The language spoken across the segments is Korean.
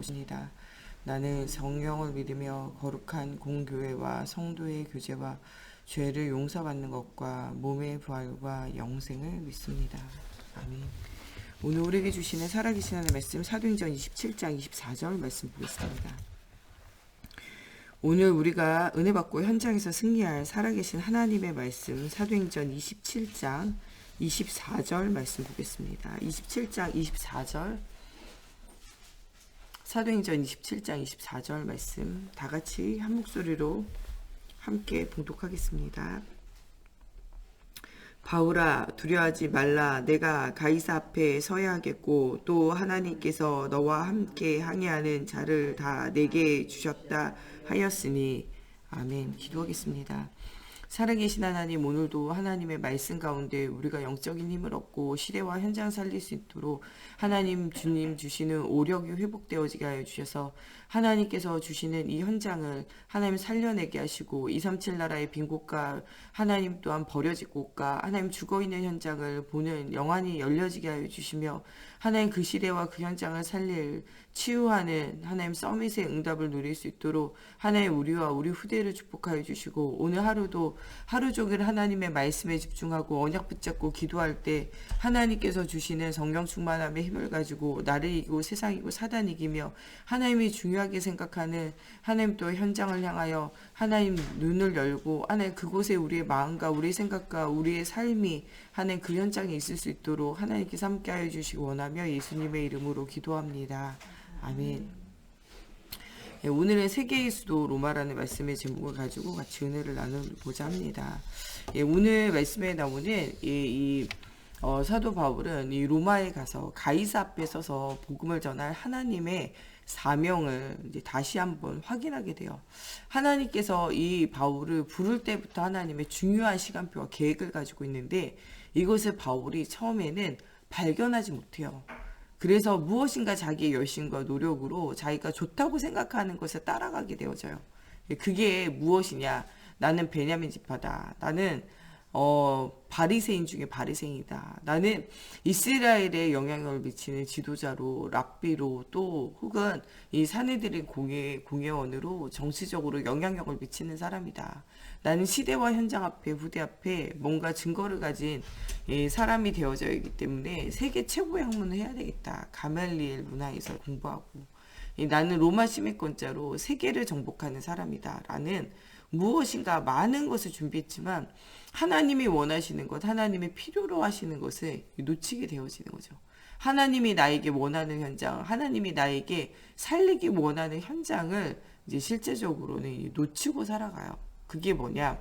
것입니다. 나는 성령을 믿으며 거룩한 공교회와 성도의 교제와 죄를 용서받는 것과 몸의 부활과 영생을 믿습니다. 아멘. 오늘 우리에게 주시는 살아계신 하나님의 말씀 사도행전 27장 24절 말씀 보겠습니다. 오늘 우리가 은혜 받고 현장에서 승리할 살아계신 하나님의 말씀 사도행전 27장 24절 말씀 보겠습니다. 27장 24절 사도행전 27장 24절 말씀 다 같이 한 목소리로 함께 봉독하겠습니다. 바울아, 두려워하지 말라. 내가 가이사 앞에 서야 하겠고 또 하나님께서 너와 함께 항해하는 자를 다 내게 주셨다 하였으니. 아멘. 기도하겠습니다. 살아계신 하나님, 오늘도 하나님의 말씀 가운데 우리가 영적인 힘을 얻고 시대와 현장 살릴 수 있도록 하나님 주님 주시는 오력이 회복되어지게 하여 주셔서 하나님께서 주시는 이 현장을 하나님 살려내게 하시고 237 나라의 빈 곳과 하나님 또한 버려진 곳과 하나님 죽어있는 현장을 보는 영안이 열려지게 하여 주시며 하나님 그 시대와 그 현장을 살릴 치유하는 하나님 서밋의 응답을 누릴 수 있도록 하나님 우리와 우리 후대를 축복하여 주시고 오늘 하루도 하루 종일 하나님의 말씀에 집중하고 언약 붙잡고 기도할 때 하나님께서 주시는 성령 충만함의 힘을 가지고 나를 이기고 세상 이기고 사단 이기며 하나님이 중요하게 생각하는 하나님 또 현장을 향하여 하나님 눈을 열고 하나님 그곳에 우리의 마음과 우리의 생각과 우리의 삶이 하나님 그 현장에 있을 수 있도록 하나님께서 함께하여 주시기 원하며 예수님의 이름으로 기도합니다. 아멘. 오늘은 세계의 수도 로마라는 말씀의 제목을 가지고 같이 은혜를 나눠보자 합니다. 오늘 말씀에 나오는 사도 바울은 이 로마에 가서 가이사 앞에 서서 복음을 전할 하나님의 사명을 이제 다시 한번 확인하게 돼요. 하나님께서 이 바울을 부를 때부터 하나님의 중요한 시간표와 계획을 가지고 있는데 이것을 바울이 처음에는 발견하지 못해요. 그래서 무엇인가 자기의 열심과 노력으로 자기가 좋다고 생각하는 것에 따라가게 되어져요. 그게 무엇이냐? 나는 베냐민 지파다. 나는 바리새인 중에 바리새인이다. 나는 이스라엘에 영향력을 미치는 지도자로 랍비로 또 혹은 이 사내들의 공예원으로 정치적으로 영향력을 미치는 사람이다. 나는 시대와 현장 앞에 후대 앞에 뭔가 증거를 가진 사람이 되어져 있기 때문에 세계 최고의 학문을 해야 되겠다. 가말리엘 문화에서 공부하고 나는 로마 시민권자로 세계를 정복하는 사람이다. 라는 무엇인가 많은 것을 준비했지만 하나님이 원하시는 것, 하나님이 필요로 하시는 것을 놓치게 되어지는 거죠. 하나님이 나에게 원하는 현장, 하나님이 나에게 살리기 원하는 현장을 이제 실제적으로는 놓치고 살아가요. 그게 뭐냐?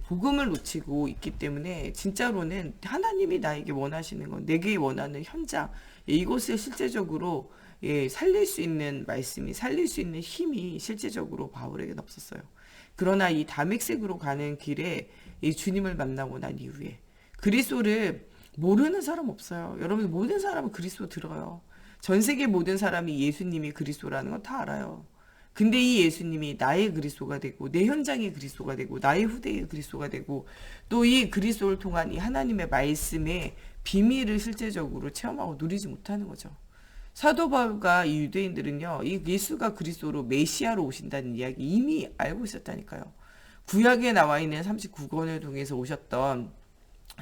복음을 놓치고 있기 때문에 진짜로는 하나님이 나에게 원하시는 것, 내게 원하는 현장, 이곳을 실제적으로 살릴 수 있는 말씀이, 살릴 수 있는 힘이 실제적으로 바울에게는 없었어요. 그러나 이 다맥색으로 가는 길에 이 주님을 만나고 난 이후에 그리스도를 모르는 사람 없어요. 여러분 모든 사람은 그리스도 들어요. 전 세계 모든 사람이 예수님이 그리스도라는 건 다 알아요. 근데 이 예수님이 나의 그리스도가 되고 내 현장의 그리스도가 되고 나의 후대의 그리스도가 되고 또 이 그리스도를 통한 이 하나님의 말씀의 비밀을 실제적으로 체험하고 누리지 못하는 거죠. 사도 바울과 이 유대인들은요, 이 예수가 그리스도로 메시아로 오신다는 이야기 이미 알고 있었다니까요. 구약에 나와 있는 39권을 통해서 오셨던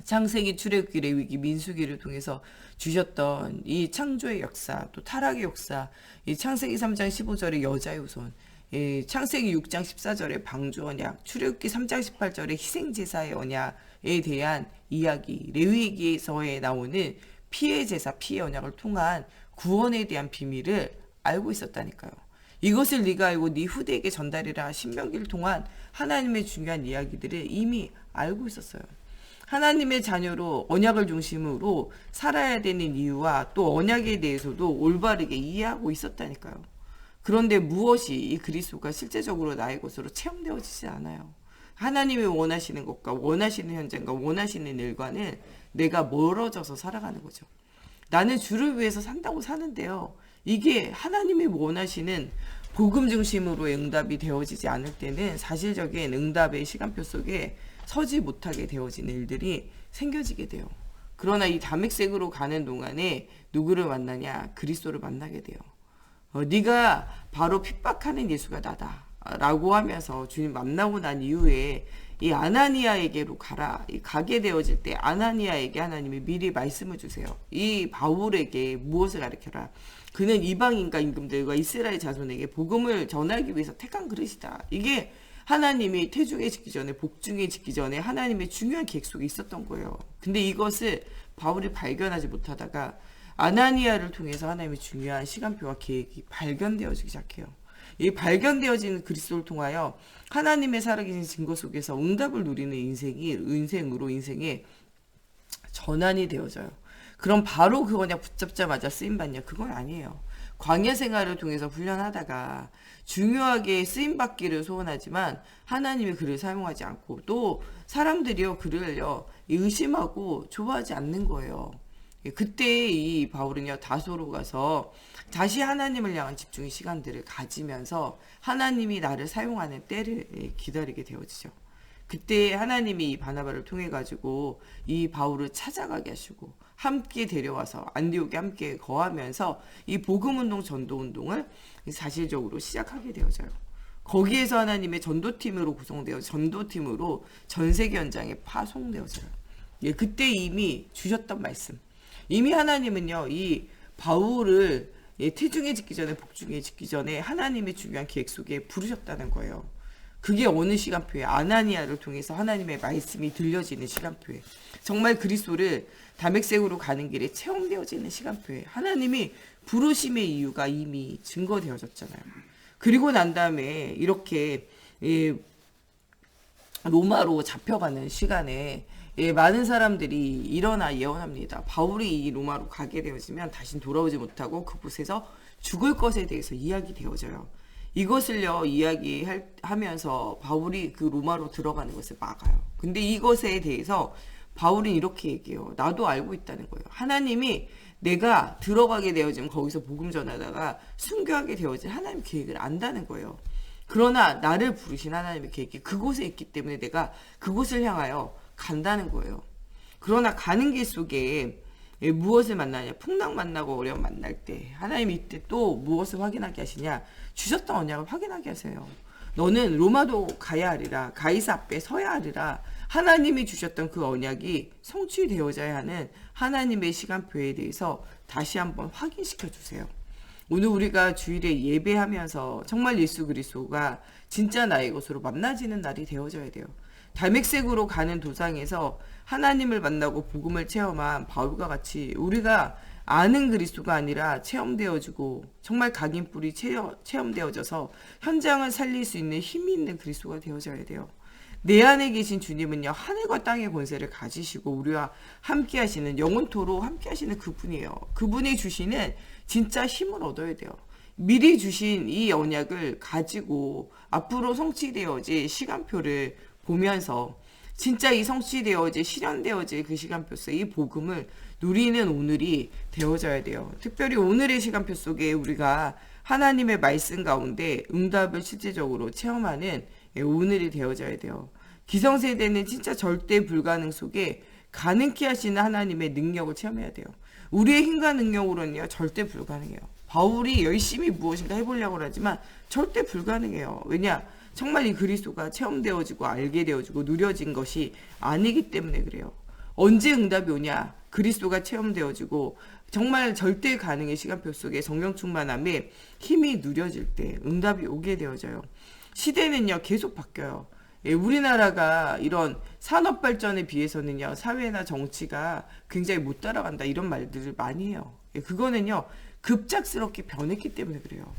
창세기, 출애굽기, 레위기, 민수기를 통해서 주셨던 이 창조의 역사, 또 타락의 역사, 이 창세기 3장 15절의 여자의 후손, 창세기 6장 14절의 방주 언약, 출애굽기 3장 18절의 희생제사의 언약에 대한 이야기, 레위기에서에 나오는 피의 제사, 피의 언약을 통한 구원에 대한 비밀을 알고 있었다니까요. 이것을 네가 알고 네 후대에게 전달해라. 신명기를 통한 하나님의 중요한 이야기들을 이미 알고 있었어요. 하나님의 자녀로 언약을 중심으로 살아야 되는 이유와 또 언약에 대해서도 올바르게 이해하고 있었다니까요. 그런데 무엇이 이 그리스도가 실제적으로 나의 것으로 체험되어지지 않아요. 하나님이 원하시는 것과 원하시는 현장과 원하시는 일과는 내가 멀어져서 살아가는 거죠. 나는 주를 위해서 산다고 사는데요. 이게 하나님이 원하시는 복음 중심으로의 응답이 되어지지 않을 때는 사실적인 응답의 시간표 속에 서지 못하게 되어지는 일들이 생겨지게 돼요. 그러나 이 다맥색으로 가는 동안에 누구를 만나냐? 그리스도를 만나게 돼요. 네가 바로 핍박하는 예수가 나다 라고 하면서 주님 만나고 난 이후에 이 아나니아에게로 가라. 가게 되어질 때 아나니아에게 하나님이 미리 말씀을 주세요. 이 바울에게 무엇을 가르쳐라. 그는 이방인과 임금들과 이스라엘 자손에게 복음을 전하기 위해서 택한 그릇이다. 이게 하나님이 태중에 짓기 전에 복중에 짓기 전에 하나님의 중요한 계획 속에 있었던 거예요. 근데 이것을 바울이 발견하지 못하다가 아나니아를 통해서 하나님의 중요한 시간표와 계획이 발견되어지기 시작해요. 이 발견되어지는 그리스도를 통하여 하나님의 살아계신 증거 속에서 응답을 누리는 인생에 전환이 되어져요. 그럼 바로 그거냐 붙잡자마자 쓰임받냐 그건 아니에요. 광야 생활을 통해서 훈련하다가 중요하게 쓰임받기를 소원하지만 하나님이 그를 사용하지 않고 또 사람들이요 그를요 의심하고 좋아하지 않는 거예요. 그때 이 바울은요 다소로 가서 다시 하나님을 향한 집중의 시간들을 가지면서 하나님이 나를 사용하는 때를 기다리게 되어지죠. 그때 하나님이 이 바나바를 통해 가지고 이 바울을 찾아가게 하시고 함께 데려와서 안디옥에 함께 거하면서 이 복음운동 전도운동을 사실적으로 시작하게 되어져요. 거기에서 하나님의 전도팀으로 구성되어 전도팀으로 전세계 현장에 파송되어져요. 그때 이미 주셨던 말씀. 이미 하나님은요 이 바울을 태중에 짓기 전에 복중에 짓기 전에 하나님의 중요한 계획 속에 부르셨다는 거예요. 그게 어느 시간표에 아나니아를 통해서 하나님의 말씀이 들려지는 시간표에 정말 그리스도를 다메섹으로 가는 길에 체험되어지는 시간표에 하나님이 부르심의 이유가 이미 증거되어졌잖아요. 그리고 난 다음에 이렇게 로마로 잡혀가는 시간에 많은 사람들이 일어나 예언합니다. 바울이 이 로마로 가게 되어지면 다시 돌아오지 못하고 그곳에서 죽을 것에 대해서 이야기되어져요. 이것을요 이야기하면서 바울이 그 로마로 들어가는 것을 막아요. 근데 이것에 대해서 바울은 이렇게 얘기해요. 나도 알고 있다는 거예요. 하나님이 내가 들어가게 되어지면 거기서 복음 전하다가 순교하게 되어진 하나님의 계획을 안다는 거예요. 그러나 나를 부르신 하나님의 계획이 그곳에 있기 때문에 내가 그곳을 향하여 간다는 거예요. 그러나 가는 길 속에 무엇을 만나냐? 풍랑 만나고 어려움 만날 때 하나님이 이때 또 무엇을 확인하게 하시냐? 주셨던 언약을 확인하게 하세요. 너는 로마도 가야 하리라. 가이사 앞에 서야 하리라. 하나님이 주셨던 그 언약이 성취되어져야 하는 하나님의 시간표에 대해서 다시 한번 확인시켜 주세요. 오늘 우리가 주일에 예배하면서 정말 예수 그리스도가 진짜 나의 것으로 만나지는 날이 되어져야 돼요. 다메섹으로 가는 도상에서 하나님을 만나고 복음을 체험한 바울과 같이 우리가 아는 그리스도가 아니라 체험되어지고 정말 각인뿔이 체험되어져서 현장을 살릴 수 있는 힘이 있는 그리스도가 되어져야 돼요. 내 안에 계신 주님은요 하늘과 땅의 권세를 가지시고 우리와 함께 하시는 영원토록 함께 하시는 그분이에요. 그분이 주시는 진짜 힘을 얻어야 돼요. 미리 주신 이 언약을 가지고 앞으로 성취되어질 시간표를 보면서 진짜 이 성취되어질 실현되어질 그 시간표 속에 이 복음을 누리는 오늘이 되어져야 돼요. 특별히 오늘의 시간표 속에 우리가 하나님의 말씀 가운데 응답을 실제적으로 체험하는 오늘이 되어져야 돼요. 기성세대는 진짜 절대 불가능 속에 가능케 하시는 하나님의 능력을 체험해야 돼요. 우리의 힘과 능력으로는요 절대 불가능해요. 바울이 열심히 무엇인가 해보려고 하지만 절대 불가능해요. 왜냐? 정말 이 그리스도가 체험되어지고 알게 되어지고 누려진 것이 아니기 때문에 그래요. 언제 응답이 오냐? 그리스도가 체험되어지고 정말 절대 가능의 시간표 속에 성령 충만함에 힘이 누려질 때 응답이 오게 되어져요. 시대는요 계속 바뀌어요. 우리나라가 이런 산업 발전에 비해서는요 사회나 정치가 굉장히 못 따라간다 이런 말들을 많이 해요. 그거는요 급작스럽게 변했기 때문에 그래요.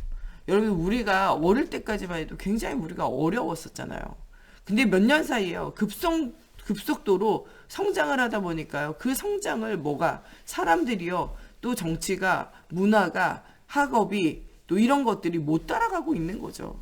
여러분 우리가 어릴 때까지만 해도 굉장히 우리가 어려웠었잖아요. 근데 몇 년 사이에요 급속도로 성장을 하다 보니까요 그 성장을 사람들이요 또 정치가 문화가 학업이 또 이런 것들이 못 따라가고 있는 거죠.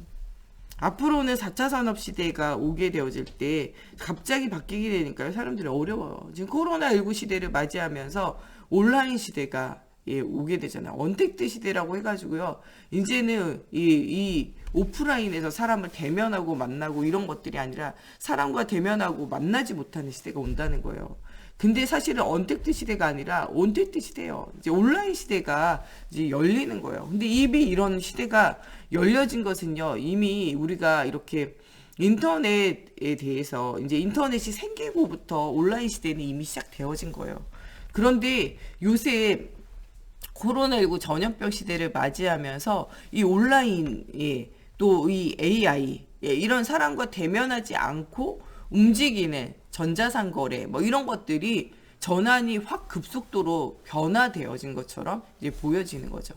앞으로는 4차 산업시대가 오게 되어질 때 갑자기 바뀌게 되니까요 사람들이 어려워요. 지금 코로나19 시대를 맞이하면서 온라인 시대가 오게 되잖아요. 언택트 시대라고 해가지고요. 이제는 이 오프라인에서 사람을 대면하고 만나고 이런 것들이 아니라 사람과 대면하고 만나지 못하는 시대가 온다는 거예요. 근데 사실은 언택트 시대가 아니라 온택트 시대예요. 이제 온라인 시대가 이제 열리는 거예요. 근데 이미 이런 시대가 열려진 것은요, 이미 우리가 이렇게 인터넷에 대해서 이제 인터넷이 생기고부터 온라인 시대는 이미 시작되어진 거예요. 그런데 요새 코로나19 전염병 시대를 맞이하면서 이 온라인에 또 이 AI 이런 사람과 대면하지 않고 움직이는 전자상거래 뭐 이런 것들이 전환이 확 급속도로 변화되어진 것처럼 이제 보여지는 거죠.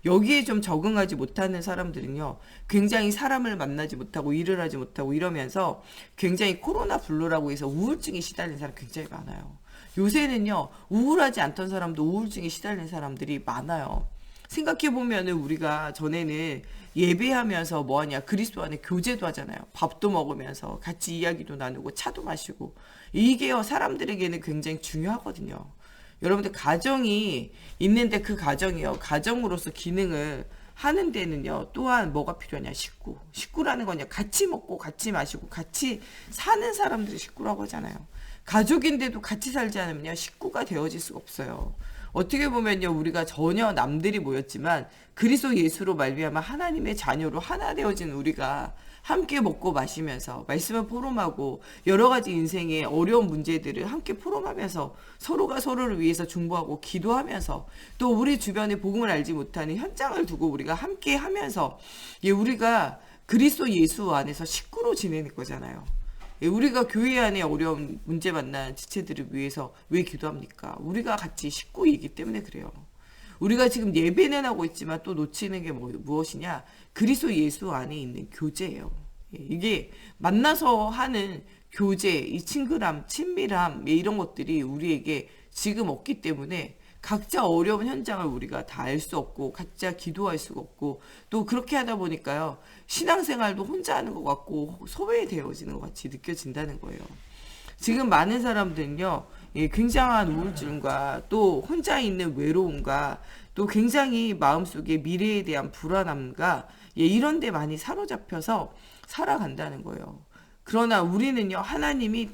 여기에 좀 적응하지 못하는 사람들은요, 굉장히 사람을 만나지 못하고 일을 하지 못하고 이러면서 굉장히 코로나 블루라고 해서 우울증에 시달린 사람 굉장히 많아요. 요새는요, 우울하지 않던 사람도 우울증에 시달린 사람들이 많아요. 생각해보면은 우리가 전에는 예배하면서 뭐하냐, 그리스도 안에 교제도 하잖아요. 밥도 먹으면서 같이 이야기도 나누고 차도 마시고. 이게요, 사람들에게는 굉장히 중요하거든요. 여러분들 가정이 있는데 그 가정이요, 가정으로서 기능을 하는 데는요, 또한 뭐가 필요하냐, 식구. 식구라는 건요, 같이 먹고 같이 마시고 같이 사는 사람들이 식구라고 하잖아요. 가족인데도 같이 살지 않으면요, 식구가 되어질 수가 없어요. 어떻게 보면요, 우리가 전혀 남들이 모였지만 그리스도 예수로 말미암아 하나님의 자녀로 하나 되어진 우리가 함께 먹고 마시면서 말씀을 포럼하고 여러 가지 인생의 어려운 문제들을 함께 포럼하면서 서로가 서로를 위해서 중보하고 기도하면서 또 우리 주변에 복음을 알지 못하는 현장을 두고 우리가 함께 하면서 우리가 그리스도 예수 안에서 식구로 지내는 거잖아요. 우리가 교회 안에 어려운 문제 만난 지체들을 위해서 왜 기도합니까? 우리가 같이 식구이기 때문에 그래요. 우리가 지금 예배는 하고 있지만 또 놓치는 게 무엇이냐? 그리스도 예수 안에 있는 교제예요. 이게 만나서 하는 교제, 이 친근함, 친밀함 이런 것들이 우리에게 지금 없기 때문에 각자 어려운 현장을 우리가 다 알 수 없고 각자 기도할 수가 없고 또 그렇게 하다 보니까요, 신앙생활도 혼자 하는 것 같고 소외되어지는 것 같이 느껴진다는 거예요. 지금 많은 사람들은요, 굉장한 우울증과 또 혼자 있는 외로움과 또 굉장히 마음속에 미래에 대한 불안함과 이런 데 많이 사로잡혀서 살아간다는 거예요. 그러나 우리는요, 하나님이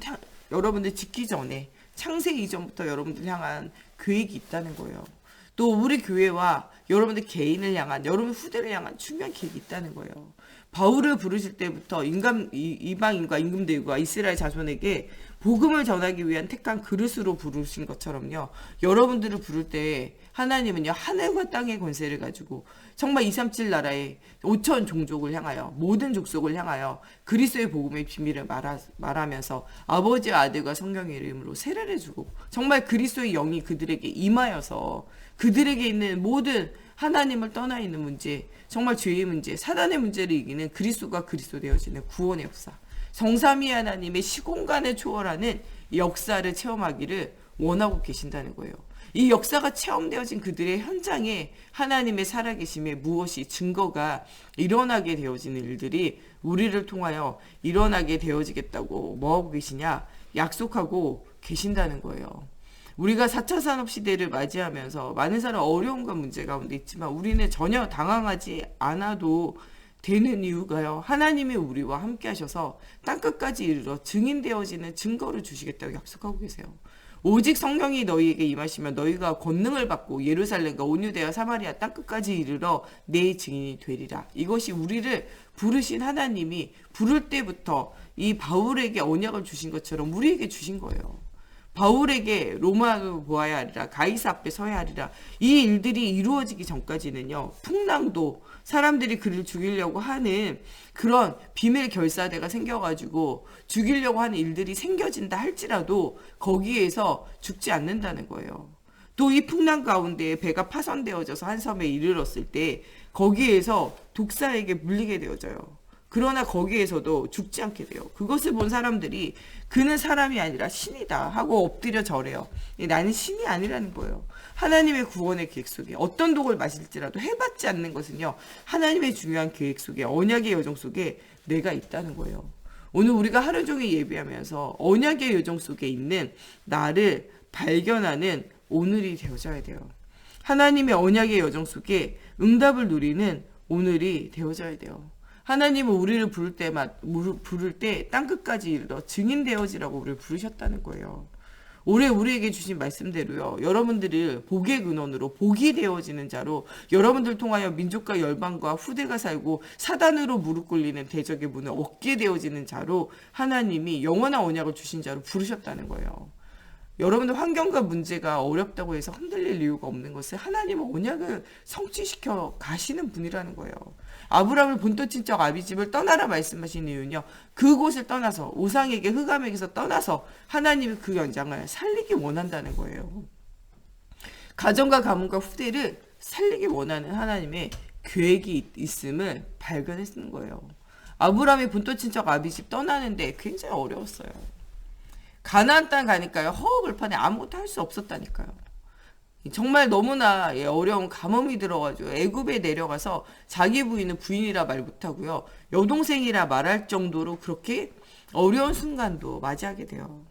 여러분들 짓기 전에 창세 이전부터 여러분들 향한 계획이 있다는 거예요. 또 우리 교회와 여러분들 개인을 향한, 여러분 후대를 향한 중요한 계획이 있다는 거예요. 바울을 부르실 때부터 이방인과 임금들과 이스라엘 자손에게 복음을 전하기 위한 택한 그릇으로 부르신 것처럼요, 여러분들을 부를 때 하나님은요, 하늘과 땅의 권세를 가지고 정말 237 나라의 5천 종족을 향하여, 모든 족속을 향하여 그리스도의 복음의 비밀을 말하면서 아버지와 아들과 성령의 이름으로 세례를 주고 정말 그리스도의 영이 그들에게 임하여서 그들에게 있는 모든 하나님을 떠나 있는 문제, 정말 죄의 문제, 사단의 문제를 이기는 그리스도가 그리스도 되어지는 구원의 역사, 성삼위 하나님의 시공간을 초월하는 역사를 체험하기를 원하고 계신다는 거예요. 이 역사가 체험되어진 그들의 현장에 하나님의 살아계심에 무엇이 증거가 일어나게 되어지는 일들이 우리를 통하여 일어나게 되어지겠다고 뭐하고 계시냐? 약속하고 계신다는 거예요. 우리가 4차 산업시대를 맞이하면서 많은 사람 어려움과 문제 가운데 있지만 우리는 전혀 당황하지 않아도 되는 이유가요, 하나님이 우리와 함께 하셔서 땅끝까지 이르러 증인되어지는 증거를 주시겠다고 약속하고 계세요. 오직 성령이 너희에게 임하시면 너희가 권능을 받고 예루살렘과 온 유대와 사마리아 땅끝까지 이르러 내 증인이 되리라. 이것이 우리를 부르신 하나님이 부를 때부터 이 바울에게 언약을 주신 것처럼 우리에게 주신 거예요. 바울에게 로마로 보아야 하리라, 가이사 앞에 서야 하리라, 이 일들이 이루어지기 전까지는요, 풍랑도 사람들이 그를 죽이려고 하는 그런 비밀 결사대가 생겨가지고 죽이려고 하는 일들이 생겨진다 할지라도 거기에서 죽지 않는다는 거예요. 또 이 풍랑 가운데 배가 파손되어져서 한 섬에 이르렀을 때 거기에서 독사에게 물리게 되어져요. 그러나 거기에서도 죽지 않게 돼요. 그것을 본 사람들이 그는 사람이 아니라 신이다 하고 엎드려 절해요. 나는 신이 아니라는 거예요. 하나님의 구원의 계획 속에 어떤 독을 마실지라도 해받지 않는 것은요, 하나님의 중요한 계획 속에, 언약의 여정 속에 내가 있다는 거예요. 오늘 우리가 하루 종일 예배하면서 언약의 여정 속에 있는 나를 발견하는 오늘이 되어져야 돼요. 하나님의 언약의 여정 속에 응답을 누리는 오늘이 되어져야 돼요. 하나님은 우리를 부를 때 땅끝까지 이르러 증인되어지라고 우리를 부르셨다는 거예요. 올해 우리에게 주신 말씀대로요. 여러분들을 복의 근원으로 복이 되어지는 자로 여러분들 통하여 민족과 열방과 후대가 살고 사단으로 무릎 꿇리는 대적의 문을 얻게 되어지는 자로 하나님이 영원한 언약을 주신 자로 부르셨다는 거예요. 여러분들 환경과 문제가 어렵다고 해서 흔들릴 이유가 없는 것은 하나님은 언약을 성취시켜 가시는 분이라는 거예요. 아브라함을 본토 친척 아비집을 떠나라 말씀하신 이유는요. 그곳을 떠나서 우상에게 흑암에게서 떠나서 하나님이 그 연장을 살리기 원한다는 거예요. 가정과 가문과 후대를 살리기 원하는 하나님의 계획이 있음을 발견했는 거예요. 아브라함이 본토 친척 아비집 떠나는데 굉장히 어려웠어요. 가나안 땅 가니까요. 허허벌판에 아무것도 할 수 없었다니까요. 정말 너무나 어려운 가뭄이 들어가지고 애굽에 내려가서 자기 부인은 부인이라 말 못하고요. 여동생이라 말할 정도로 그렇게 어려운 순간도 맞이하게 돼요.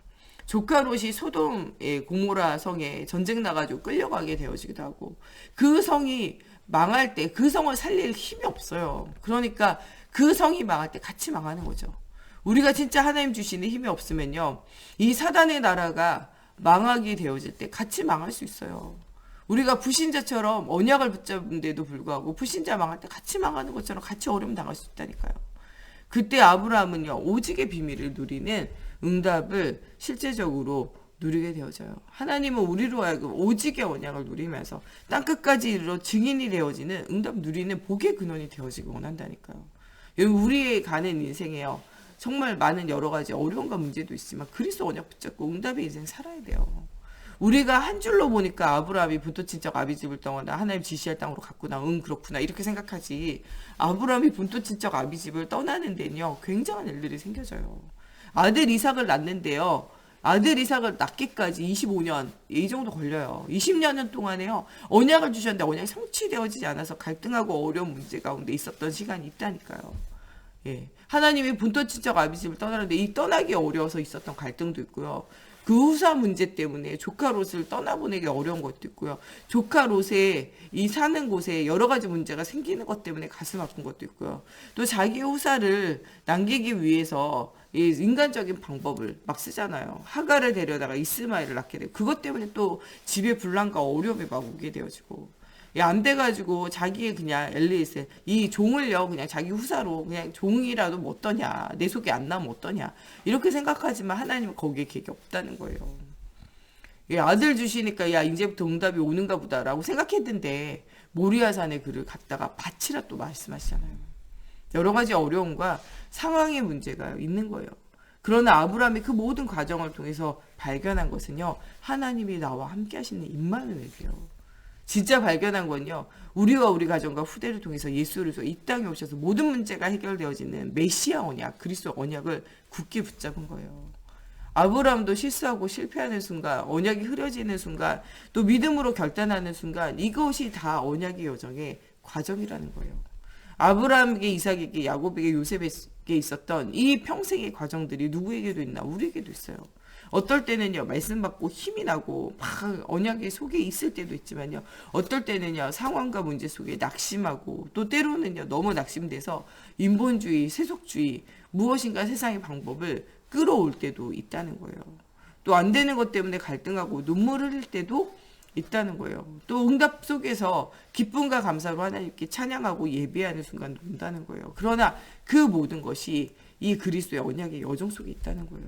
조카 롯이 소돔의 고모라 성에 전쟁 나가지고 끌려가게 되어지기도 하고 그 성이 망할 때 그 성을 살릴 힘이 없어요. 그러니까 그 성이 망할 때 같이 망하는 거죠. 우리가 진짜 하나님 주시는 힘이 없으면요. 이 사단의 나라가 망하게 되어질 때 같이 망할 수 있어요. 우리가 불신자처럼 언약을 붙잡는데도 불구하고 불신자 망할 때 같이 망하는 것처럼 같이 어려움 당할 수 있다니까요. 그때 아브라함은요. 오직의 비밀을 누리는 응답을 실제적으로 누리게 되어져요. 하나님은 우리로 하여금 오직의 언약을 누리면서 땅끝까지 이르러 증인이 되어지는 응답 누리는 복의 근원이 되어지기 원한다니까요. 여러분 우리의 가는 인생에요. 정말 많은 여러 가지 어려움과 문제도 있지만 그리스도 언약 붙잡고 응답의 인생 살아야 돼요. 우리가 한 줄로 보니까 아브라함이 본토 친척 아비집을 떠나 하나님 지시할 땅으로 갔구나. 그렇구나. 이렇게 생각하지. 아브라함이 본토 친척 아비집을 떠나는 데는요. 굉장한 일들이 생겨져요. 아들 이삭을 낳는데요. 아들 이삭을 낳기까지 25년 이 정도 걸려요. 20년 동안에요. 언약을 주셨는데 언약이 성취되어지지 않아서 갈등하고 어려운 문제 가운데 있었던 시간이 있다니까요. 예. 하나님이 본토 친척 아비집을 떠나는데 이 떠나기 어려워서 있었던 갈등도 있고요. 그 후사 문제 때문에 조카 롯을 떠나보내기 어려운 것도 있고요. 조카 롯의 이 사는 곳에 여러 가지 문제가 생기는 것 때문에 가슴 아픈 것도 있고요. 또 자기 후사를 남기기 위해서 이 인간적인 방법을 막 쓰잖아요. 하갈을 데려다가 이스마엘을 낳게 되고 그것 때문에 또 집에 분란과 어려움이 막 오게 되어지고 안 돼가지고 자기의 그냥 엘리에셀 이 종을요 그냥 자기 후사로 그냥 종이라도 뭐 어떠냐 내 속에 안 나면 어떠냐 이렇게 생각하지만 하나님은 거기에 계획이 없다는 거예요. 아들 주시니까 야 이제부터 응답이 오는가 보다라고 생각했는데 모리아산에 그를 갖다가 바치라 또 말씀하시잖아요. 여러 가지 어려움과 상황의 문제가 있는 거예요. 그러나 아브라함이 그 모든 과정을 통해서 발견한 것은요 하나님이 나와 함께 하시는 임마누엘이에요. 진짜 발견한 건요. 우리와 우리 가정과 후대를 통해서 예수를 이 땅에 오셔서 모든 문제가 해결되어지는 메시아 언약, 그리스도 언약을 굳게 붙잡은 거예요. 아브라함도 실수하고 실패하는 순간, 언약이 흐려지는 순간, 또 믿음으로 결단하는 순간 이것이 다 언약의 여정의 과정이라는 거예요. 아브라함에게, 이삭에게, 야곱에게, 요셉에게 있었던 이 평생의 과정들이 누구에게도 있나? 우리에게도 있어요. 어떨 때는요 말씀 받고 힘이 나고 막 언약의 속에 있을 때도 있지만요 어떨 때는요 상황과 문제 속에 낙심하고 또 때로는요 너무 낙심돼서 인본주의, 세속주의 무엇인가 세상의 방법을 끌어올 때도 있다는 거예요. 또 안 되는 것 때문에 갈등하고 눈물 흘릴 때도 있다는 거예요. 또 응답 속에서 기쁨과 감사로 하나님께 찬양하고 예배하는 순간도 온다는 거예요. 그러나 그 모든 것이 이 그리스도의 언약의 여정 속에 있다는 거예요.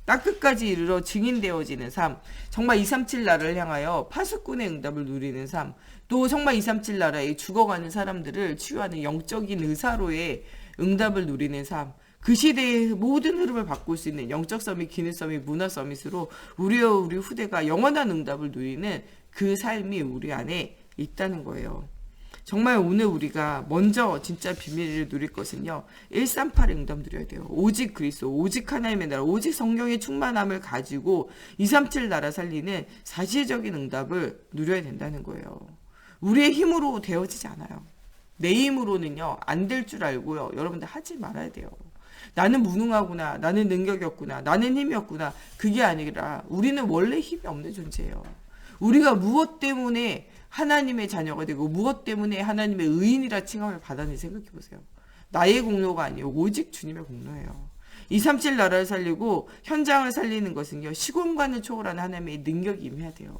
땅끝까지 이르러 증인되어지는 삶, 정말 237 나라를 향하여 파수꾼의 응답을 누리는 삶, 또 정말 237 나라에 죽어가는 사람들을 치유하는 영적인 의사로의 응답을 누리는 삶, 그 시대의 모든 흐름을 바꿀 수 있는 영적 서밋, 기능 서밋, 문화 서밋으로 우리와 우리 후대가 영원한 응답을 누리는 그 삶이 우리 안에 있다는 거예요. 정말 오늘 우리가 먼저 진짜 비밀을 누릴 것은요. 138 응답 누려야 돼요. 오직 그리스도, 오직 하나님의 나라, 오직 성령의 충만함을 가지고 237 나라 살리는 사실적인 응답을 누려야 된다는 거예요. 우리의 힘으로 되어지지 않아요. 내 힘으로는요. 안 될 줄 알고요. 여러분들 하지 말아야 돼요. 나는 무능하구나. 나는 능력이 없구나. 나는 힘이 없구나. 그게 아니라 우리는 원래 힘이 없는 존재예요. 우리가 무엇 때문에 하나님의 자녀가 되고 무엇 때문에 하나님의 의인이라 칭함을 받았는지 생각해 보세요. 나의 공로가 아니에요. 오직 주님의 공로예요. 237 나라를 살리고 현장을 살리는 것은요, 시공간을 초월하는 하나님의 능력이 임해야 돼요.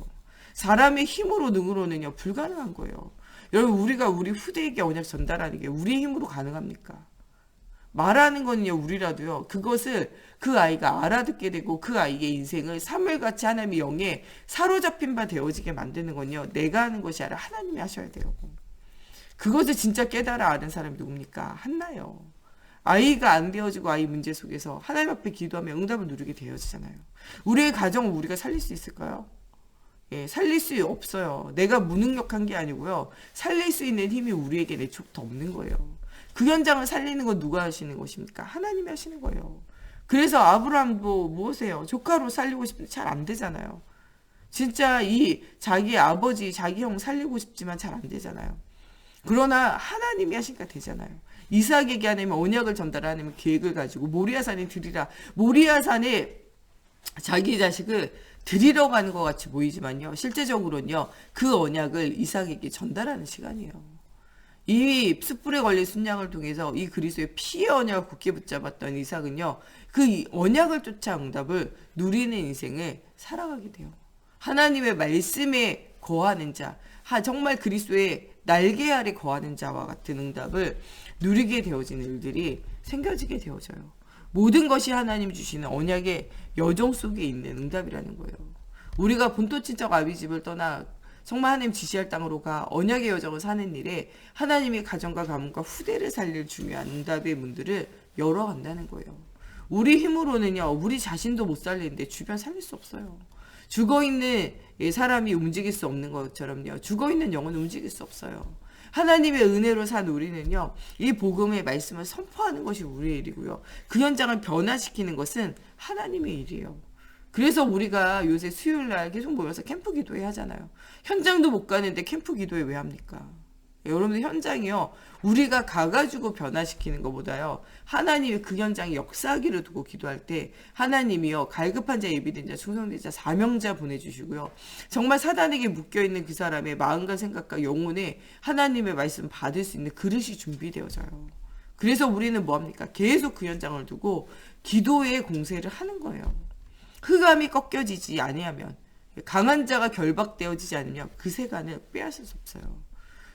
사람의 힘으로 능으로는요 불가능한 거예요. 여러분, 우리가 우리 후대에게 언약 전달하는 게 우리 힘으로 가능합니까? 말하는 거는요 우리라도요, 그것을 그 아이가 알아듣게 되고 그 아이의 인생을 사물같이 하나님의 영에 사로잡힌 바 되어지게 만드는 건요 내가 하는 것이 아니라 하나님이 하셔야 돼요. 그것을 진짜 깨달아 아는 사람이 누굽니까? 한나요. 아이가 안 되어지고 아이 문제 속에서 하나님 앞에 기도하면 응답을 누리게 되어지잖아요. 우리의 가정을 우리가 살릴 수 있을까요? 예, 살릴 수 없어요. 내가 무능력한 게 아니고요, 살릴 수 있는 힘이 우리에게 애초부터 없는 거예요. 그 현장을 살리는 건 누가 하시는 것입니까? 하나님이 하시는 거예요. 그래서 아브라함도 무엇이에요? 조카로 살리고 싶은데 잘 안 되잖아요. 진짜 이 자기 아버지, 자기 형 살리고 싶지만 잘 안 되잖아요. 그러나 하나님이 하시니까 되잖아요. 이삭에게 하나님 언약을 전달하는 계획을 가지고 모리아산에 드리라. 모리아산에 자기 자식을 드리러 가는 것 같이 보이지만요, 실제적으로는요 그 언약을 이삭에게 전달하는 시간이에요. 이 숯불에 걸린 순양을 통해서 이 그리스도의 피의 언약을 굳게 붙잡았던 이삭은요, 그 언약을 쫓아 응답을 누리는 인생을 살아가게 돼요. 하나님의 말씀에 거하는 자, 정말 그리스도의 날개 아래 거하는 자와 같은 응답을 누리게 되어지는 일들이 생겨지게 되어져요. 모든 것이 하나님 주시는 언약의 여정 속에 있는 응답이라는 거예요. 우리가 본토 친척 아비집을 떠나 정말 하나님 지시할 땅으로 가 언약의 여정을 사는 일에 하나님의 가정과 가문과 후대를 살릴 중요한 응답의 문들을 열어간다는 거예요. 우리 힘으로는요 우리 자신도 못 살리는데 주변 살릴 수 없어요. 죽어있는 사람이 움직일 수 없는 것처럼요, 죽어있는 영혼은 움직일 수 없어요. 하나님의 은혜로 산 우리는요, 이 복음의 말씀을 선포하는 것이 우리의 일이고요, 그 현장을 변화시키는 것은 하나님의 일이에요. 그래서 우리가 요새 수요일날 계속 모여서 캠프 기도회 하잖아요. 현장도 못 가는데 캠프 기도회 왜 합니까? 여러분들, 현장이요 우리가 가가지고 변화시키는 것보다요, 하나님이 그 현장에 역사하기를 두고 기도할 때 하나님이요 갈급한 자, 예비된 자, 충성된 자, 사명자 보내주시고요, 정말 사단에게 묶여있는 그 사람의 마음과 생각과 영혼에 하나님의 말씀 받을 수 있는 그릇이 준비되어져요. 그래서 우리는 뭐합니까? 계속 그 현장을 두고 기도의 공세를 하는 거예요. 흑암이 꺾여지지 아니하면, 강한 자가 결박되어지지 않으면 그 세간을 빼앗을 수 없어요.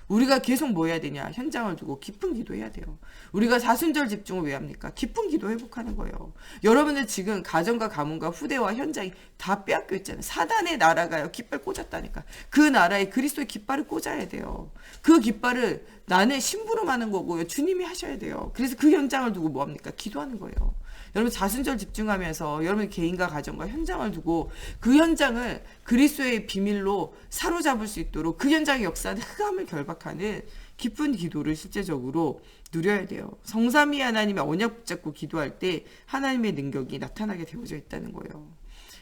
우리가 계속 뭐 해야 되냐? 현장을 두고 깊은 기도해야 돼요. 우리가 사순절 집중을 왜 합니까? 깊은 기도 회복하는 거예요. 여러분들 지금 가정과 가문과 후대와 현장이 다 빼앗겨 있잖아요. 사단의 나라가요 깃발 꽂았다니까. 그 나라에 그리스도의 깃발을 꽂아야 돼요. 그 깃발을 나는 심부름하는 거고요, 주님이 하셔야 돼요. 그래서 그 현장을 두고 뭐 합니까? 기도하는 거예요. 여러분, 자순절 집중하면서 여러분 개인과 가정과 현장을 두고 그 현장을 그리스도의 비밀로 사로잡을 수 있도록 그 현장의 역사는 흑암을 결박하는 깊은 기도를 실제적으로 누려야 돼요. 성삼위 하나님의 언약 붙잡고 기도할 때 하나님의 능력이 나타나게 되어져 있다는 거예요.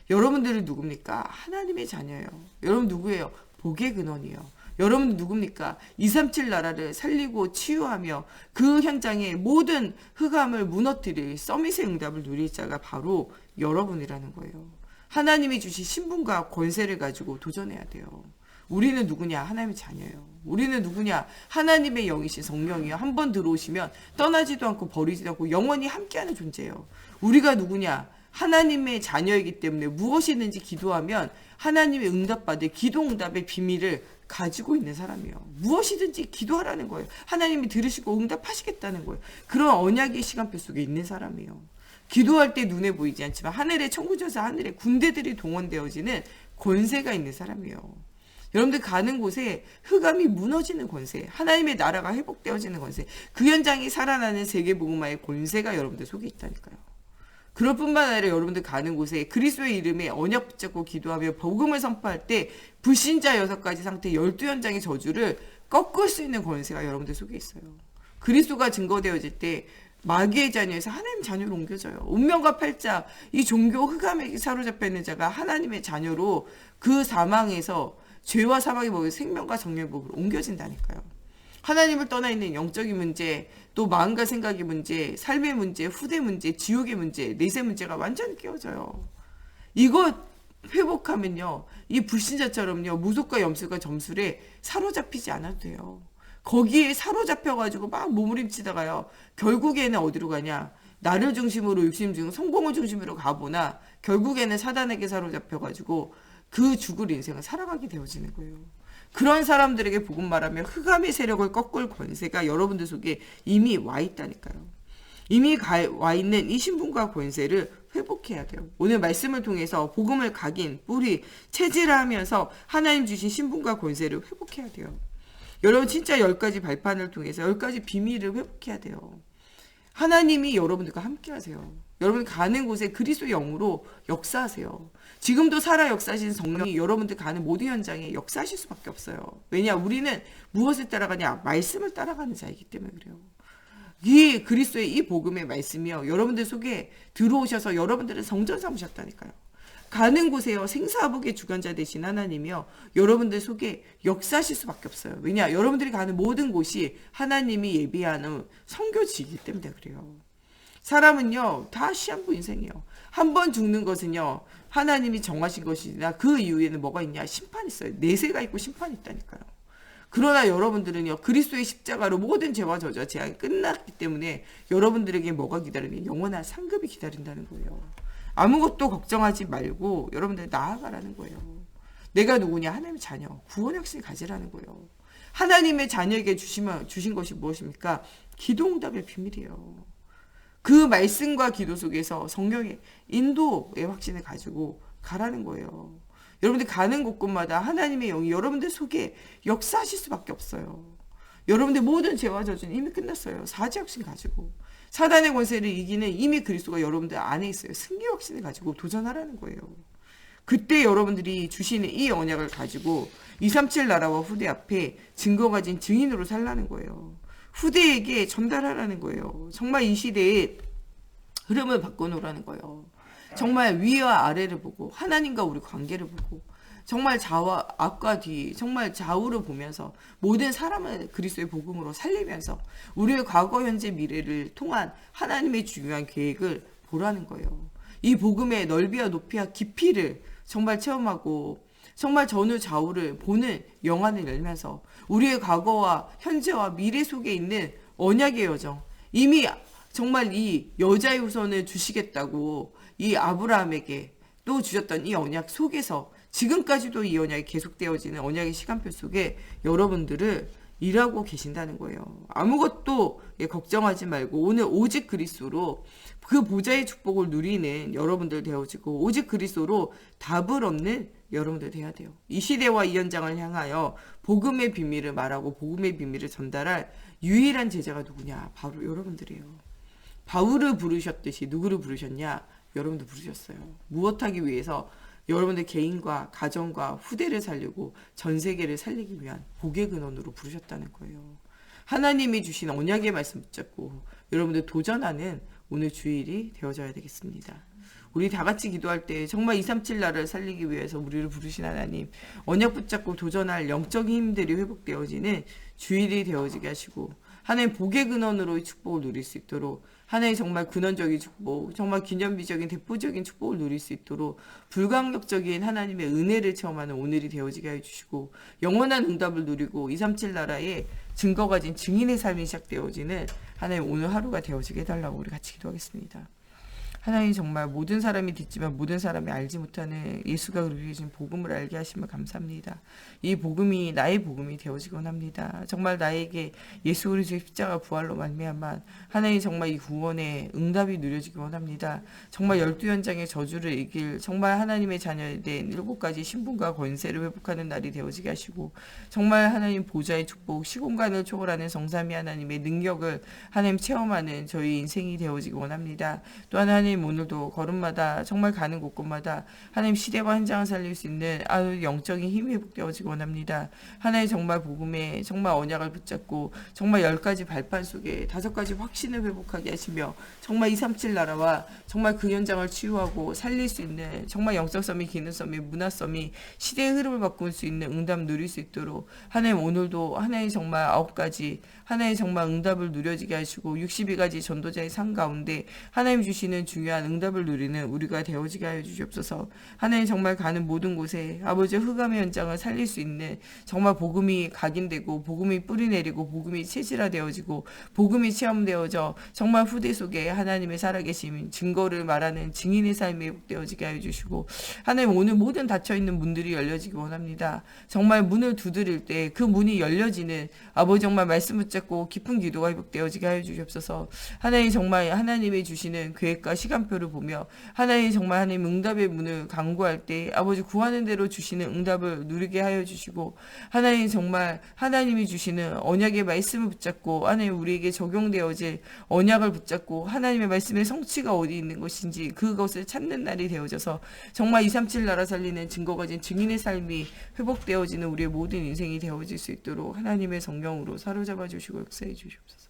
여러분들은 누굽니까? 하나님의 자녀예요. 여러분 누구예요? 복의 근원이에요. 여러분 누굽니까? 237 나라를 살리고 치유하며 그 현장의 모든 흑암을 무너뜨릴 서밋의 응답을 누릴 자가 바로 여러분이라는 거예요. 하나님이 주신 신분과 권세를 가지고 도전해야 돼요. 우리는 누구냐? 하나님의 자녀예요. 우리는 누구냐? 하나님의 영이신 성령이요, 한 번 들어오시면 떠나지도 않고 버리지도 않고 영원히 함께하는 존재예요. 우리가 누구냐? 하나님의 자녀이기 때문에 무엇이든지 기도하면 하나님의 응답받을 기도 응답의 비밀을 가지고 있는 사람이에요. 무엇이든지 기도하라는 거예요. 하나님이 들으시고 응답하시겠다는 거예요. 그런 언약의 시간표 속에 있는 사람이에요. 기도할 때 눈에 보이지 않지만 하늘의 천군천사, 하늘의 군대들이 동원되어지는 권세가 있는 사람이에요. 여러분들 가는 곳에 흑암이 무너지는 권세, 하나님의 나라가 회복되어지는 권세, 그 현장이 살아나는 세계복음화의 권세가 여러분들 속에 있다니까요. 그럴 뿐만 아니라 여러분들 가는 곳에 그리스도의 이름에 언약 붙잡고 기도하며 복음을 선포할 때 불신자 6가지 상태 12현장의 저주를 꺾을 수 있는 권세가 여러분들 속에 있어요. 그리스도가 증거되어질 때 마귀의 자녀에서 하나님 자녀로 옮겨져요. 운명과 팔자, 이 종교 흑암에 사로잡혀 있는 자가 하나님의 자녀로 그 사망에서 죄와 사망의 법에 생명과 정령의 법으로 옮겨진다니까요. 하나님을 떠나 있는 영적인 문제, 또 마음과 생각의 문제, 삶의 문제, 후대 문제, 지옥의 문제, 내세 문제가 완전히 깨어져요. 이거 회복하면요, 이 불신자처럼요, 무속과 염술과 점술에 사로잡히지 않아도 돼요. 거기에 사로잡혀가지고 막 몸부림치다가요, 결국에는 어디로 가냐? 나를 중심으로 육심 중 성공을 중심으로 가보나 결국에는 사단에게 사로잡혀가지고 그 죽을 인생을 살아가게 되어지는 거예요. 그런 사람들에게 복음 말하며 흑암의 세력을 꺾을 권세가 여러분들 속에 이미 와 있다니까요. 이미 와 있는 이 신분과 권세를 회복해야 돼요. 오늘 말씀을 통해서 복음을 각인, 뿌리, 체질화하면서 하나님 주신 신분과 권세를 회복해야 돼요. 여러분 진짜 10가지 발판을 통해서 10가지 비밀을 회복해야 돼요. 하나님이 여러분들과 함께 하세요. 여러분이 가는 곳에 그리스도의 영으로 역사하세요. 지금도 살아 역사하신 성령이 여러분들 가는 모든 현장에 역사하실 수밖에 없어요. 왜냐? 우리는 무엇을 따라가냐? 말씀을 따라가는 자이기 때문에 그래요. 이 그리스도의 이 복음의 말씀이요. 여러분들 속에 들어오셔서 여러분들은 성전 삼으셨다니까요. 가는 곳에요. 생사복의 주관자 되신 하나님이요. 여러분들 속에 역사하실 수밖에 없어요. 왜냐? 여러분들이 가는 모든 곳이 하나님이 예비하는 선교지이기 때문에 그래요. 사람은요. 다 시한부 인생이에요. 한 번 죽는 것은요. 하나님이 정하신 것이나 그 이후에는 뭐가 있냐? 심판이 있어요. 내세가 있고 심판이 있다니까요. 그러나 여러분들은요. 그리스도의 십자가로 모든 죄와 저주와 재앙이 끝났기 때문에 여러분들에게 뭐가 기다리니? 영원한 상급이 기다린다는 거예요. 아무것도 걱정하지 말고 여러분들 나아가라는 거예요. 내가 누구냐? 하나님의 자녀. 구원의 확신을 가지라는 거예요. 하나님의 자녀에게 주신 것이 무엇입니까? 기도 응답의 비밀이에요. 그 말씀과 기도 속에서 성령의 인도의 확신을 가지고 가라는 거예요. 여러분들 가는 곳곳마다 하나님의 영이 여러분들 속에 역사하실 수밖에 없어요. 여러분들 모든 죄와 저주는 이미 끝났어요. 사죄 확신 가지고. 사단의 권세를 이기는 이미 그리스도가 여러분들 안에 있어요. 승리 확신을 가지고 도전하라는 거예요. 그때 여러분들이 주시는 이 언약을 가지고 237 나라와 후대 앞에 증거 가진 증인으로 살라는 거예요. 후대에게 전달하라는 거예요. 정말 이 시대에 흐름을 바꿔놓으라는 거예요. 정말 위와 아래를 보고 하나님과 우리 관계를 보고 정말 좌와 앞과 뒤 정말 좌우를 보면서 모든 사람을 그리스도의 복음으로 살리면서 우리의 과거 현재 미래를 통한 하나님의 중요한 계획을 보라는 거예요. 이 복음의 넓이와 높이와 깊이를 정말 체험하고 정말 전후 좌우를 보는 영안을 열면서 우리의 과거와 현재와 미래 속에 있는 언약의 여정, 이미 정말 이 여자의 후손을 주시겠다고 이 아브라함에게 또 주셨던 이 언약 속에서 지금까지도 이 언약이 계속되어지는 언약의 시간표 속에 여러분들을 일하고 계신다는 거예요. 아무것도 걱정하지 말고 오늘 오직 그리스도로 그 보좌의 축복을 누리는 여러분들 되어지고 오직 그리스도로 답을 얻는 여러분들 돼야 돼요. 이 시대와 이 현장을 향하여 복음의 비밀을 말하고 복음의 비밀을 전달할 유일한 제자가 누구냐? 바로 여러분들이에요. 바울을 부르셨듯이 누구를 부르셨냐? 여러분들 부르셨어요. 무엇하기 위해서? 여러분들 개인과 가정과 후대를 살리고 전 세계를 살리기 위한 복의 근원으로 부르셨다는 거예요. 하나님이 주신 언약의 말씀 붙잡고 여러분들 도전하는 오늘 주일이 되어져야 되겠습니다. 우리 다 같이 기도할 때 정말 237 나라를 살리기 위해서 우리를 부르신 하나님, 언약 붙잡고 도전할 영적인 힘들이 회복되어지는 주일이 되어지게 하시고 하나님 복의 근원으로의 축복을 누릴 수 있도록 하나님 정말 근원적인 축복, 정말 기념비적인 대표적인 축복을 누릴 수 있도록 불강력적인 하나님의 은혜를 체험하는 오늘이 되어지게 해주시고 영원한 응답을 누리고 237 나라의 증거 가진 증인의 삶이 시작되어지는 하나님 오늘 하루가 되어지게 해달라고 우리 같이 기도하겠습니다. 하나님 정말 모든 사람이 듣지만 모든 사람이 알지 못하는 예수가 우리에게 주신 복음을 알게 하심을 감사합니다. 이 복음이 나의 복음이 되어지곤 합니다. 정말 나에게 예수 그리스도의 십자가 부활로 말미암아 하나님 정말 이 구원의 응답이 누려지기 원합니다. 정말 12현장의 저주를 이길 정말 하나님의 자녀에 대한 7가지 신분과 권세를 회복하는 날이 되어지게 하시고 정말 하나님 보좌의 축복 시공간을 초월하는 성삼위 하나님의 능력을 하나님 체험하는 저희 인생이 되어지기 원합니다. 또 하나님 오늘도 걸음마다 정말 가는 곳곳마다 하나님 시대와 현장을 살릴 수 있는 아주 영적인 힘이 회복되어지기 원합니다. 하나님 정말 복음에 정말 언약을 붙잡고 정말 10가지 발판 속에 5가지 확신을 회복하게 하시며 정말 237 나라와 정말 그 현장을 치유하고 살릴 수 있는 정말 영적섬이 기능섬이 문화섬이 시대의 흐름을 바꿀 수 있는 응답 누릴 수 있도록 하나님 오늘도 하나님 정말 9가지 하나님 정말 응답을 누려지게 하시고 62가지 전도자의 상 가운데 하나님 주시는 중요한 중요한 응답을 누리는 우리가 되어지게 하여 주시옵소서. 하나님 정말 가는 모든 곳에 아버지 흑암의 현장을 살릴 수 있는 정말 복음이 각인되고 복음이 뿌리내리고 복음이 체질화되어지고 복음이 체험되어져 정말 후대 속에 하나님의 살아계심 증거를 말하는 증인의 삶이 회복되어지게 하여 주시고 하나님 오늘 모든 닫혀있는 문들이 열려지기 원합니다. 정말 문을 두드릴 때 그 문이 열려지는 아버지 정말 말씀 붙잡고 깊은 기도가 회복되어지게 하여 주시옵소서. 하나님 정말 하나님이 주시는 계획과 시간표를 보며 하나님 정말 하나님 응답의 문을 강구할 때 아버지 구하는 대로 주시는 응답을 누리게 하여 주시고 하나님 정말 하나님이 주시는 언약의 말씀을 붙잡고 하나님 우리에게 적용되어질 언약을 붙잡고 하나님의 말씀의 성취가 어디 있는 것인지 그것을 찾는 날이 되어져서 정말 237 나라 살리는 증거가 진 증인의 삶이 회복되어지는 우리의 모든 인생이 되어질 수 있도록 하나님의 성령으로 사로잡아 주시고 역사해 주시옵소서.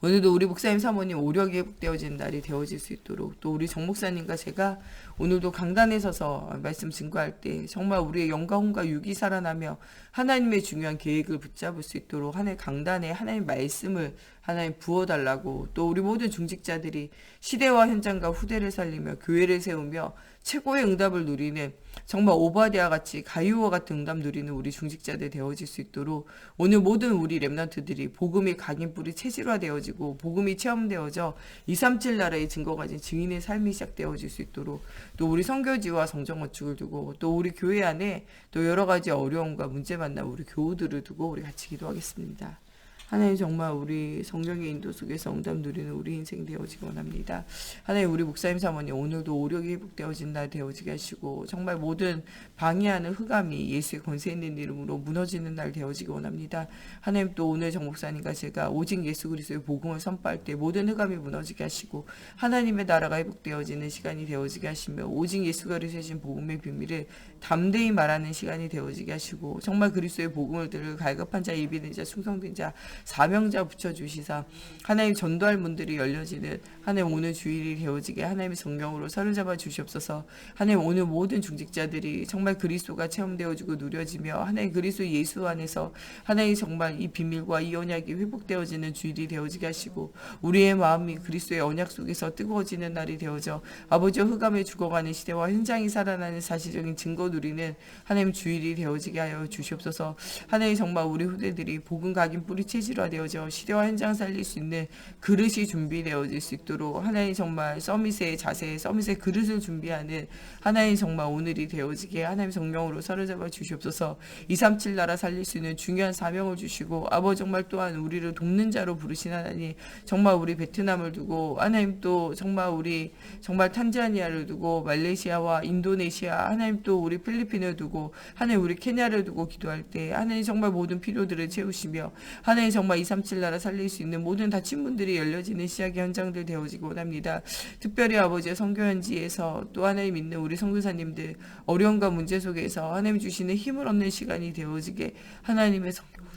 오늘도 우리 목사님 사모님 오력이 회복되어지는 날이 되어질 수 있도록 또 우리 정 목사님과 제가 오늘도 강단에 서서 말씀 증거할 때 정말 우리의 영과 혼과 육이 살아나며 하나님의 중요한 계획을 붙잡을 수 있도록 하나님 강단에 하나님 말씀을 하나님 부어달라고 또 우리 모든 중직자들이 시대와 현장과 후대를 살리며 교회를 세우며 최고의 응답을 누리는 정말 오바댜와 같이 가이오와 같은 응답 누리는 우리 중직자들 되어질 수 있도록 오늘 모든 우리 렘넌트들이 복음의 각인뿔이 체질화되어지고 복음이 체험되어져 237 나라의 증거가 가진 증인의 삶이 시작되어질 수 있도록 또 우리 선교지와 성전 건축을 두고 또 우리 교회 안에 또 여러 가지 어려움과 문제 만난 우리 교우들을 두고 우리 같이 기도하겠습니다. 하나님 정말 우리 성령의 인도 속에서 응답 누리는 우리 인생 되어지기 원합니다. 하나님 우리 목사님 사모님 오늘도 오력이 회복되어진 날 되어지게 하시고 정말 모든 방해하는 흑암이 예수의 권세 있는 이름으로 무너지는 날 되어지기 원합니다. 하나님 또 오늘 정 목사님과 제가 오직 예수 그리스도의 복음을 선포할 때 모든 흑암이 무너지게 하시고 하나님의 나라가 회복되어지는 시간이 되어지게 하시며 오직 예수 그리스도의 신 복음의 비밀을 담대히 말하는 시간이 되어지게 하시고 정말 그리스도의 복음을 들을 갈급한 자 예비된 자 충성된 자 사명자 붙여주시사 하나님 전도할 문들이 열려지는 하나님 오늘 주일이 되어지게 하나님의 성령으로 사로잡아 주시옵소서. 하나님 오늘 모든 중직자들이 정말 그리스도가 체험되어지고 누려지며 하나님 그리스도 예수 안에서 하나님 정말 이 비밀과 이 언약이 회복되어지는 주일이 되어지게 하시고 우리의 마음이 그리스도의 언약 속에서 뜨거워지는 날이 되어져 아버지와 흑암에 죽어가는 시대와 현장이 살아나는 사실적인 증거 누리는 하나님 주일이 되어지게 하여 주시옵소서. 하나님 정말 우리 후대들이 복음 각인 뿌리 체질화되어져 시대와 현장 살릴 수 있는 그릇이 준비되어질 수 있도록 하나님 정말 서밋의 자세 서밋의 그릇을 준비하는 하나님 정말 오늘이 되어지게 하나님 성령으로 사로잡아 주시옵소서. 237 나라 살릴 수 있는 중요한 사명을 주시고 아버지 정말 또한 우리를 돕는 자로 부르신 하나님 정말 우리 베트남을 두고 하나님 또 정말 우리 정말 탄자니아를 두고 말레이시아와 인도네시아 하나님 또 우리 필리핀을 두고 하나님 우리 케냐를 두고 기도할 때 하나님 정말 모든 필요들을 채우시며 하나님 정말 237 나라 살릴 수 있는 모든 다친 문들이 열려지는 시작의 현장들 되어지기 원합니다. 특별히 아버지의 선교현지에서 또 하나님 믿는 우리 선교사님들 어려움과 문제 속에서 하나님 주시는 힘을 얻는 시간이 되어지게 하나님의 성령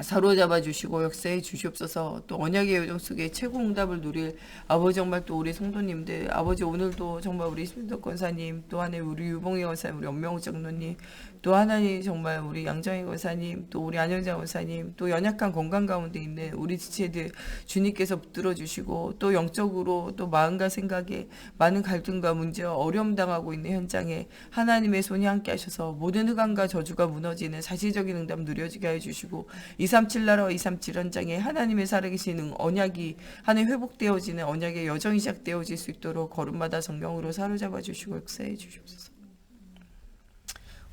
사로잡아 주시고 역사해 주시옵소서. 또 언약의 여정 속에 최고 응답을 누릴 아버지 정말 또 우리 성도님들 아버지 오늘도 정말 우리 심덕 권사님 또 하나님 우리 유봉희 권사님 우리 엄명우 장로님 또 하나님 정말 우리 양정희 권사님 또 우리 안영자 권사님 또 연약한 건강 가운데 있는 우리 지체들 주님께서 붙들어 주시고 또 영적으로 또 마음과 생각에 많은 갈등과 문제와 어려움 당하고 있는 현장에 하나님의 손이 함께 하셔서 모든 흑암과 저주가 무너지는 사실적인 응답 누려지게 해주시고 237 나라와 237 현장에 하나님의 살아계신 언약이 하나님 회복되어지는 언약의 여정이 시작되어질 수 있도록 걸음마다 성령으로 사로잡아 주시고 역사해 주시옵소서.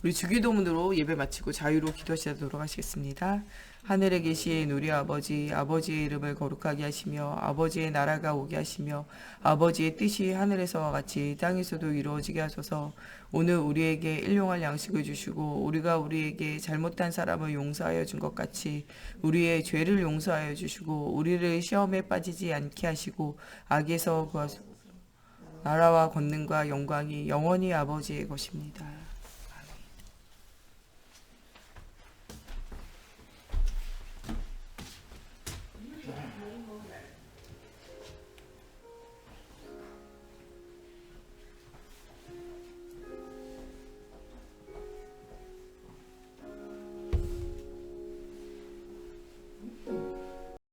우리 주기도문으로 예배 마치고 자유로 기도하시도록 하시겠습니다. 하늘에 계신 우리 아버지, 아버지의 이름을 거룩하게 하시며 아버지의 나라가 오게 하시며 아버지의 뜻이 하늘에서와 같이 땅에서도 이루어지게 하소서. 오늘 우리에게 일용할 양식을 주시고 우리가 우리에게 잘못한 사람을 용서하여 준 것 같이 우리의 죄를 용서하여 주시고 우리를 시험에 빠지지 않게 하시고 악에서 구하소서. 나라와 권능과 영광이 영원히 아버지의 것입니다.